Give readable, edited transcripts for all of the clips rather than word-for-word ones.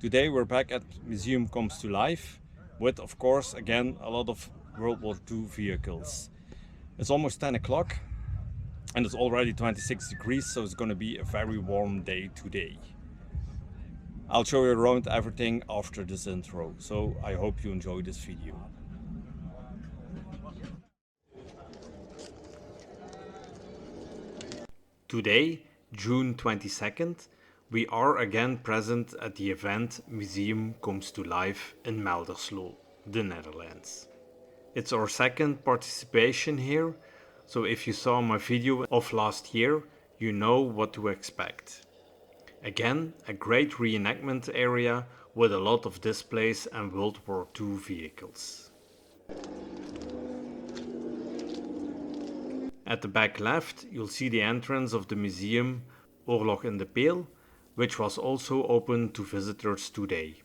Today we're back at Museum Comes to Life with, of course, again a lot of World War II vehicles. It's almost 10 o'clock and it's already 26 degrees, so it's going to be a very warm day today. I'll show you around everything after this intro, so I hope you enjoy this video. Today, June 22nd, we are again present at the event Museum Comes to Life in Melderslo, the Netherlands. It's our second participation here, so if you saw my video of last year, you know what to expect. Again, a great reenactment area with a lot of displays and World War II vehicles. At the back left, you'll see the entrance of the museum Oorlog in de Peel, which was also open to visitors today.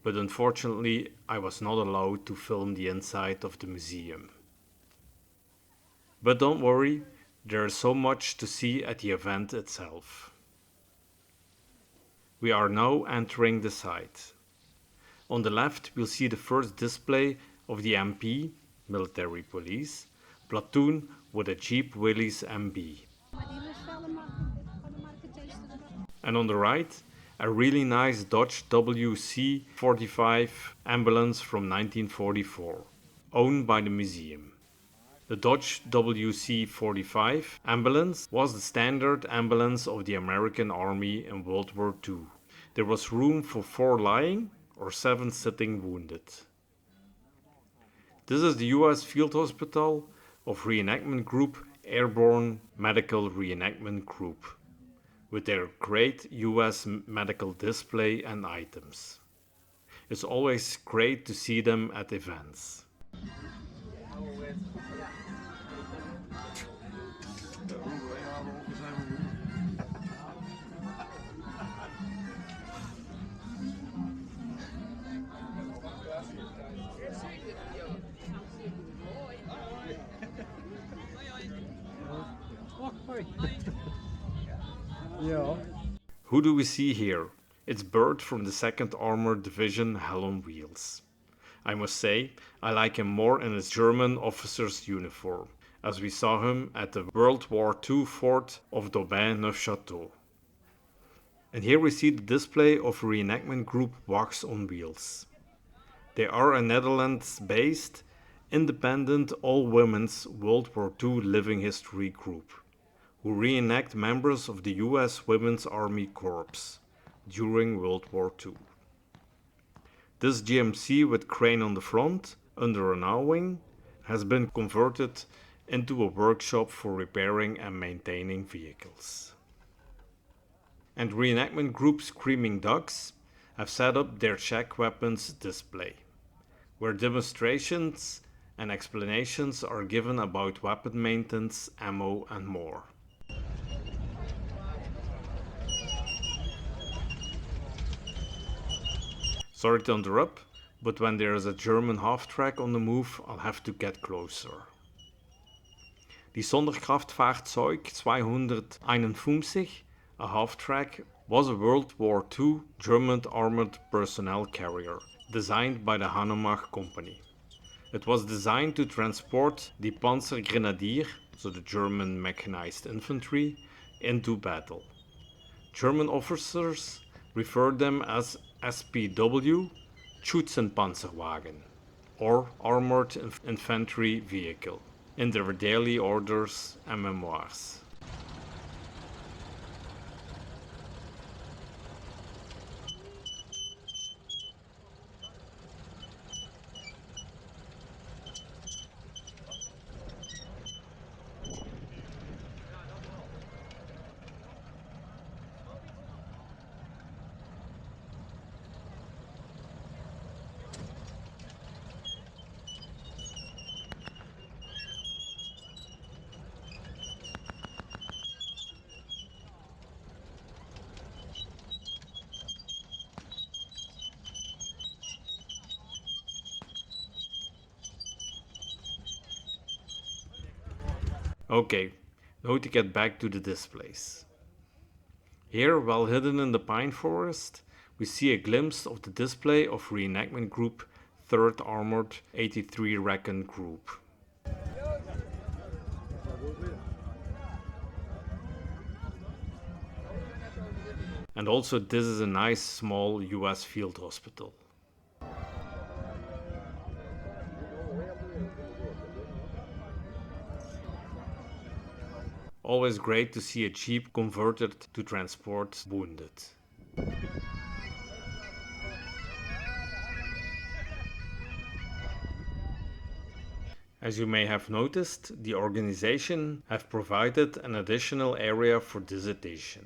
But unfortunately, I was not allowed to film the inside of the museum. But don't worry, there is so much to see at the event itself. We are now entering the site. On the left, we'll see the first display of the MP, military police, platoon with a Jeep Willys MB. And on the right, a really nice Dodge WC55 ambulance from 1944, owned by the museum. The Dodge WC45 ambulance was the standard ambulance of the American Army in World War II. There was room for 4 lying or 7 sitting wounded. This is the US Fieldhospital of Reenactment Group Airborne Medical Reenactment Group, with their great US medical display and items. It's always great to see them at events. Who do we see here? It's Bert from the 2nd Armored Division Hell on Wheels. I must say, I like him more in his German officer's uniform, as we saw him at the World War II fort of Daubin-Neufchâteau. And here we see the display of reenactment group WACs on Wheels. They are a Netherlands-based, independent all-women's World War II living history group, who reenact members of the US Women's Army Corps during World War II. This GMC with crane on the front, under an awning, has been converted into a workshop for repairing and maintaining vehicles. And reenactment group Screaming Ducks have set up their check weapons display, where demonstrations and explanations are given about weapon maintenance, ammo and more. Sorry to interrupt, but when there is a German half-track on the move, I'll have to get closer. Die Sonderkraftfahrzeug 251, a half-track, was a World War II German armored personnel carrier, designed by the Hanomag Company. It was designed to transport the Panzergrenadiere, so the German mechanized infantry, into battle. German officers referred them as SPW, Schützenpanzerwagen, or Armored Infantry Vehicle, in their daily orders and memoirs. Okay, now to get back to the displays. Here, well hidden in the pine forest, we see a glimpse of the display of Reenactment Group 3rd Armored 83 Recon Group. And also this is a nice small US field hospital. Always great to see a jeep converted to transport wounded. As you may have noticed, the organization have provided an additional area for this edition.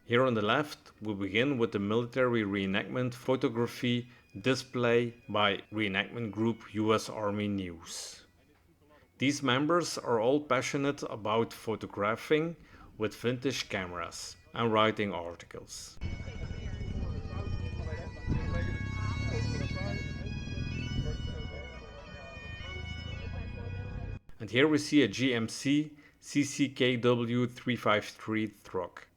Here on the left, we begin with the military reenactment photography display by Reenactment Group US Army News. These members are all passionate about photographing with vintage cameras and writing articles. And here we see a GMC CCKW 353 truck,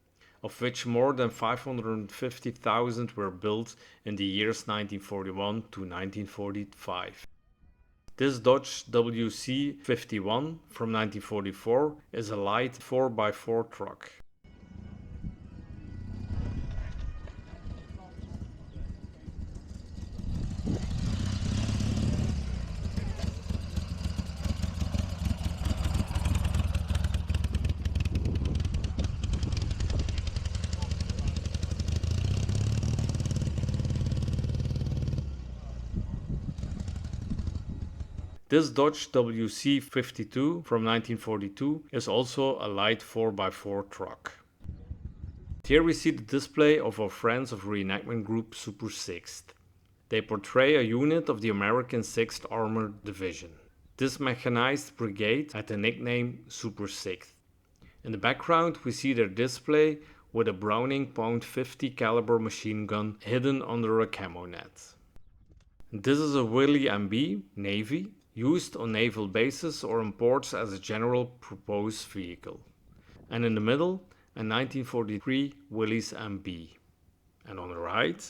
of which more than 550,000 were built in the years 1941 to 1945. This Dodge WC51 from 1944 is a light 4x4 truck. This Dodge WC52 from 1942 is also a light 4x4 truck. Here we see the display of our friends of Reenactment Group Super 6th. They portray a unit of the American 6th Armored Division. This mechanized brigade had the nickname Super 6th. In the background we see their display with a Browning .50 caliber machine gun hidden under a camo net. This is a Willys MB Navy, used on naval bases or in ports as a general purpose vehicle. And in the middle, a 1943 Willys MB. And on the right,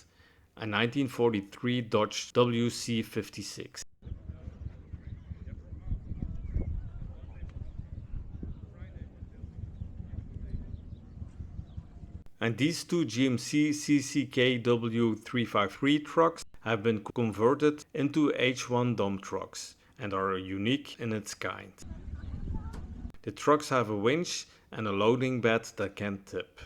a 1943 Dodge WC56. And these two GMC CCKW 353 trucks have been converted into H1 dump trucks and are unique in its kind. The trucks have a winch and a loading bed that can tip.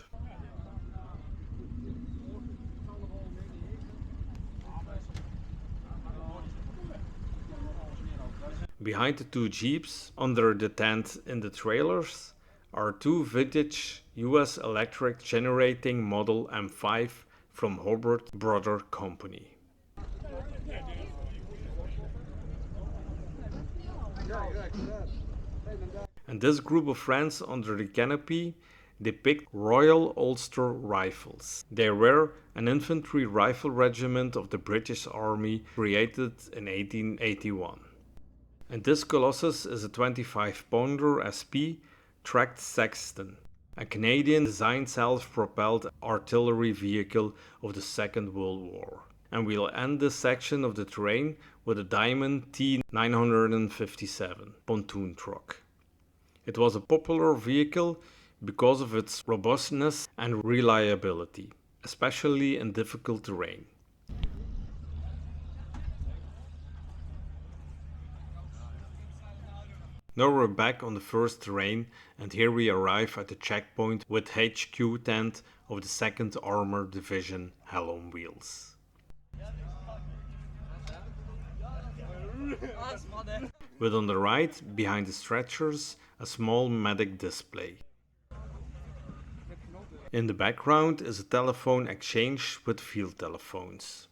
Behind the two jeeps, under the tent in the trailers, are two vintage US electric generating Model M5 from Hobart Brother Company. And this group of friends under the canopy depict Royal Ulster Rifles. They were an infantry rifle regiment of the British Army created in 1881. And this Colossus is a 25-pounder SP tracked Sexton, a Canadian-designed self-propelled artillery vehicle of the Second World War. And we'll end this section of the terrain with a Diamond T957 pontoon truck. It was a popular vehicle because of its robustness and reliability, especially in difficult terrain. Now we're back on the first terrain, and here we arrive at the checkpoint with HQ tent of the 2nd Armored Division Hell on Wheels. With on the right, behind the stretchers, a small medic display. In the background is a telephone exchange with field telephones.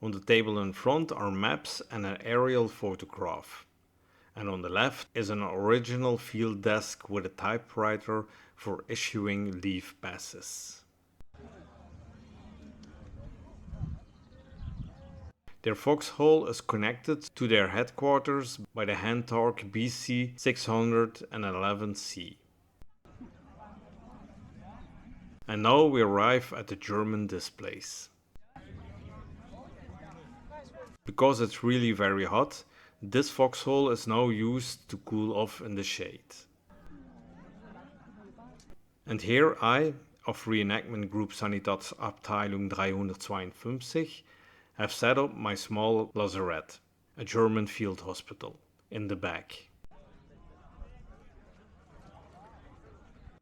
On the table in front are maps and an aerial photograph. And on the left is an original field desk with a typewriter for issuing leave passes. Their Foxhole is connected to their headquarters by the hand-torque BC 611C. And now we arrive at the German displays. Because it's really very hot, this foxhole is now used to cool off in the shade. And here I, of Reenactment Group Sanitäts abteilung 352, have set up my small Lazarett, a German field hospital, in the back.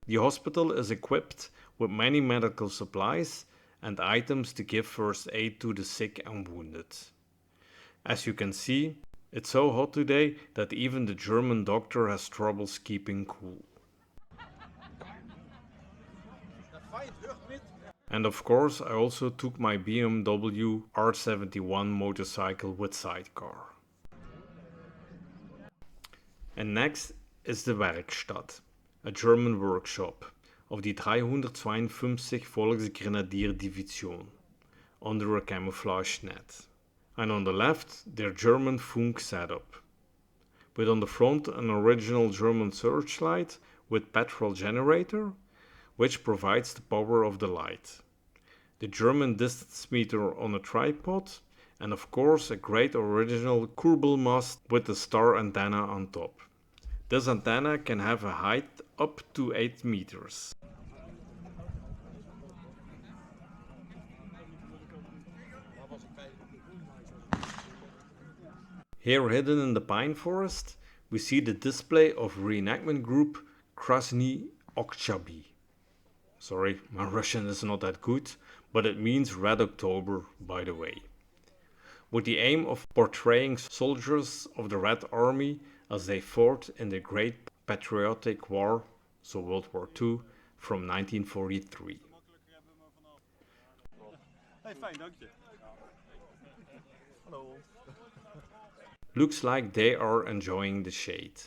The hospital is equipped with many medical supplies and items to give first aid to the sick and wounded. As you can see, it's so hot today that even the German doctor has troubles keeping cool. And of course I also took my BMW R71 motorcycle with sidecar. And next is the Werkstatt, a German workshop of the 352 Volksgrenadiere Division, under a camouflage net. And on the left their German Funk setup, with on the front an original German searchlight with petrol generator, which provides the power of the light, the German distance meter on a tripod, and of course a great original Kurbelmast with the star antenna on top. This antenna can have a height up to 8 meters. Here hidden in the pine forest, we see the display of Reenactment Group Krasnie Oktjaby. Sorry, my Russian is not that good, but it means Red October, by the way. With the aim of portraying soldiers of the Red Army as they fought in the Great Patriotic War, so World War II, from 1943. Hey, fijn, dank je. Hallo. Looks like they are enjoying the shade.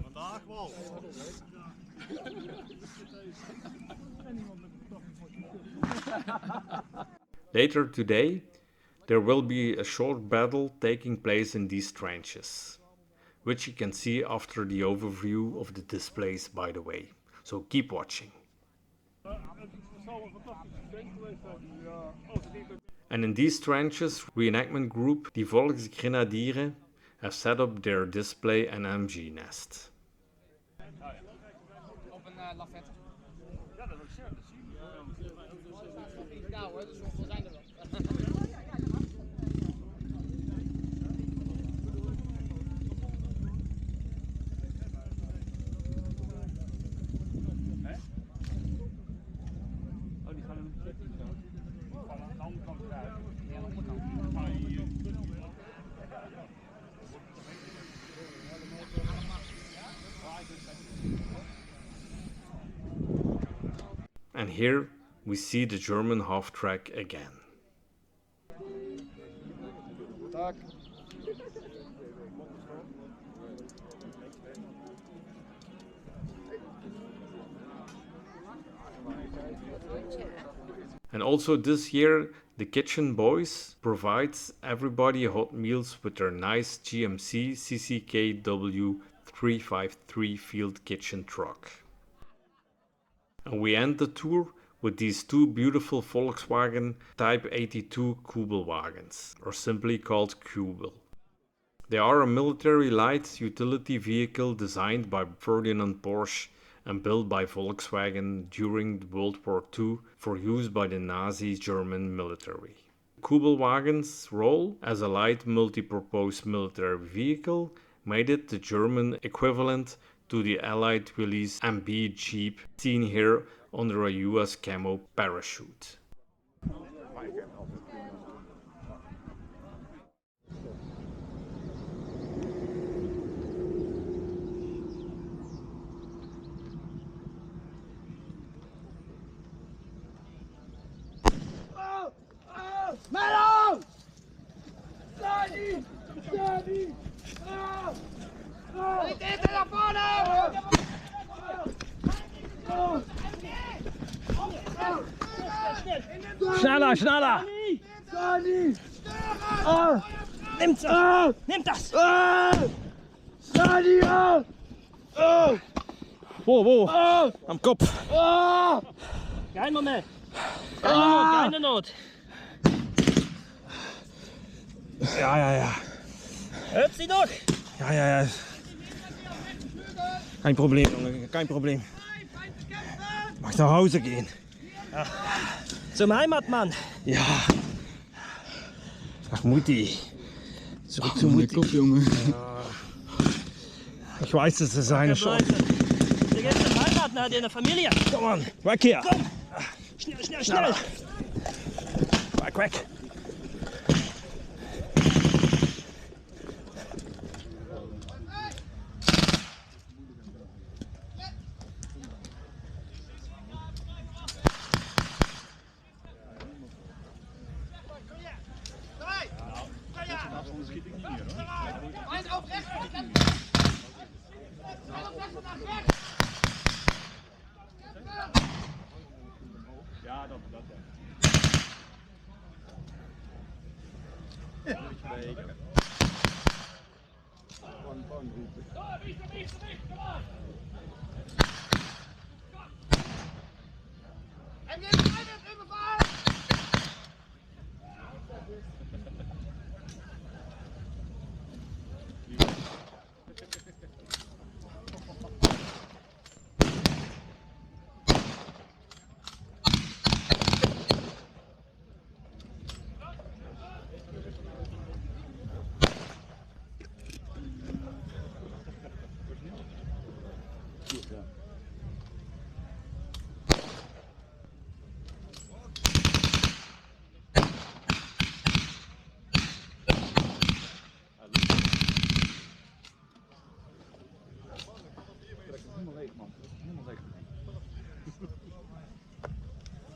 Vandaag wel. Later today, there will be a short battle taking place in these trenches, which you can see after the overview of the displays, by the way. So keep watching. And in these trenches, Reenactment Group Die Volksgrenadiere have set up their display and AMRG nest. And here we see the German half-track again. And also this year the Kitchenboys provides everybody hot meals with their nice GMC CCKW 353 field kitchen truck. And we end the tour with these two beautiful Volkswagen Type 82 Kübelwagens, or simply called Kübel. They are a military light utility vehicle designed by Ferdinand Porsche and built by Volkswagen during World War II for use by the Nazi German military. Kübelwagen's role as a light multi-purpose military vehicle made it the German equivalent to the Allied Willys MB Jeep seen here under a US camo parachute. Melon! Sani! Sani! Sani! Schneller, schneller! Sani! Nimm das! Nimm das! Sani! Wo? Am Kopf! Kein Moment! Keine Not! Ja. Hört sie doch! Ja. Kein Problem, Junge, kein Problem. Mag nach Hause gehen. Zum Heimatmann! Ja. Ach, Mutti. Zurück zu Mutti. Kopf, Junge. Ich weiß, es ist eine Chance. Der geht zum Heimatmann, hat eine Familie! Komm on, weg hier. Komm! Schnell! Weg.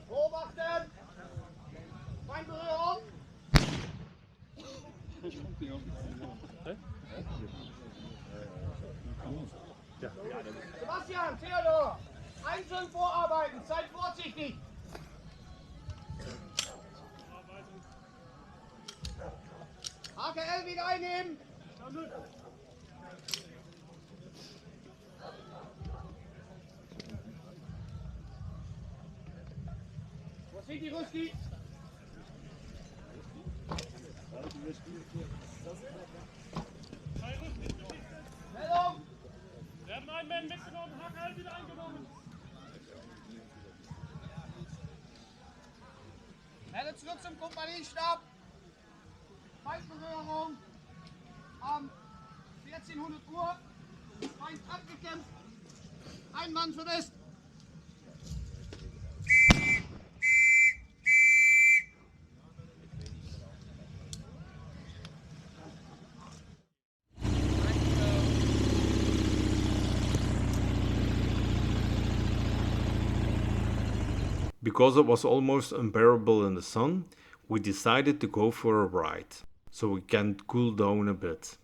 Beobachten! Feindberührung! Sebastian, Theodor! Einzeln vorarbeiten, seid vorsichtig! HKL wieder einnehmen! Wo sind die Ruski? Meldung! Wir haben einen Mann mitgenommen, HKL wieder eingenommen. Melde zurück zum Kompaniestab. Feindberührung am 1400 Uhr. Feind abgekämpft. Ein Mann vermisst. Because it was almost unbearable in the sun, we decided to go for a ride, so we can cool down a bit.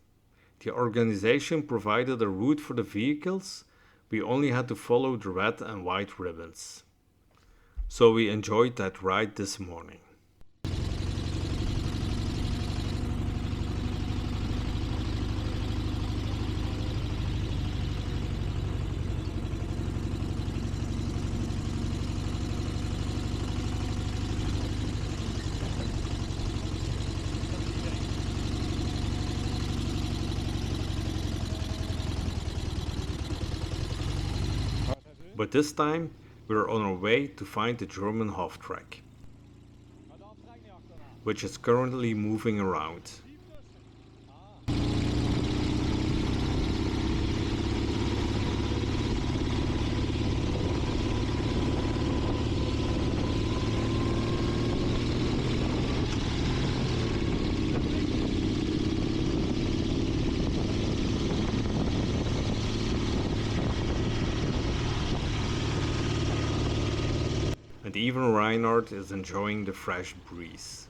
The organization provided a route for the vehicles, we only had to follow the red and white ribbons. So we enjoyed that ride this morning. But this time, we're on our way to find the German Halftrack, which is currently moving around. And even Reinhard is enjoying the fresh breeze.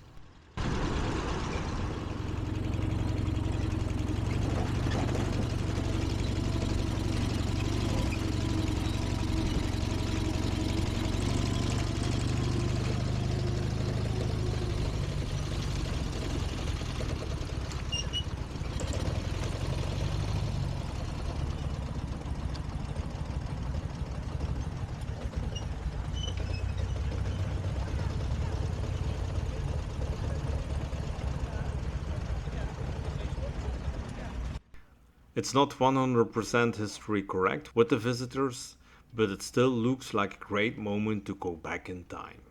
It's not 100% history correct with the visitors, but it still looks like a great moment to go back in time.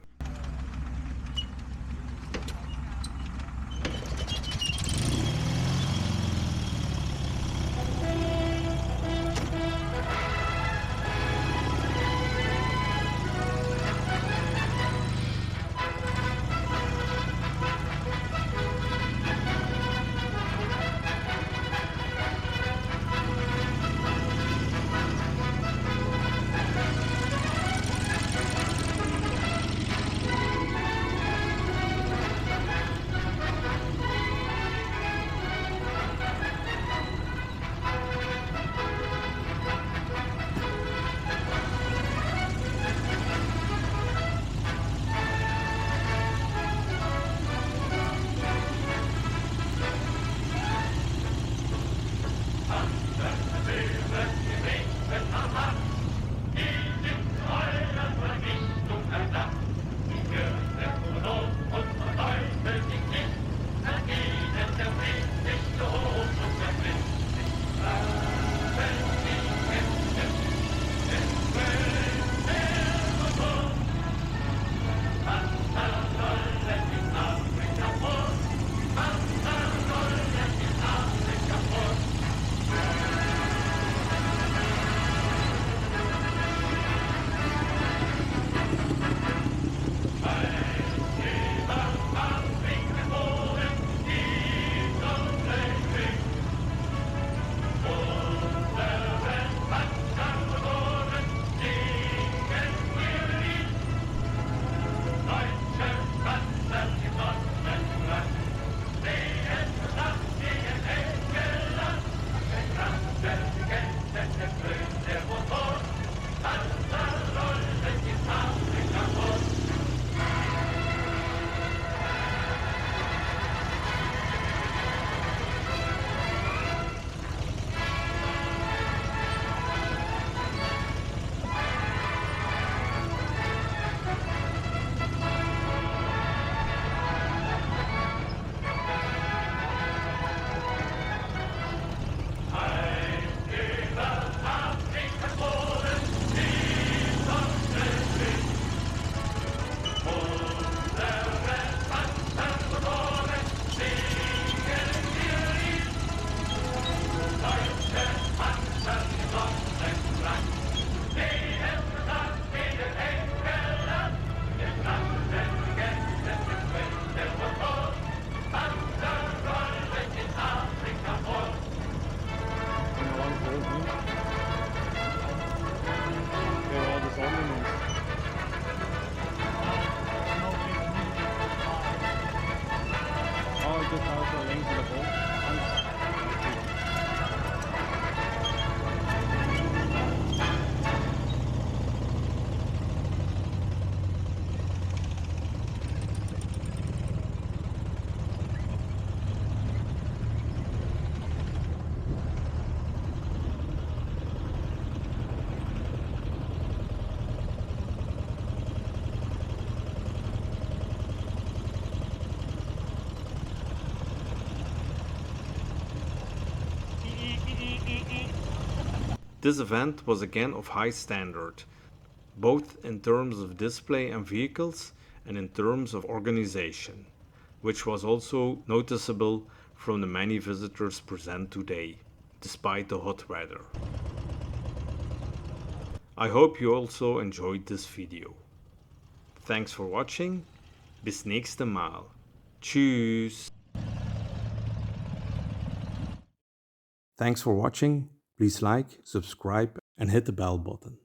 This event was again of high standard, both in terms of display and vehicles and in terms of organization, which was also noticeable from the many visitors present today, despite the hot weather. I hope you also enjoyed this video. Thanks for watching. Bis nächste Mal. Tschüss. Thanks for watching. Please like, subscribe and hit the bell button.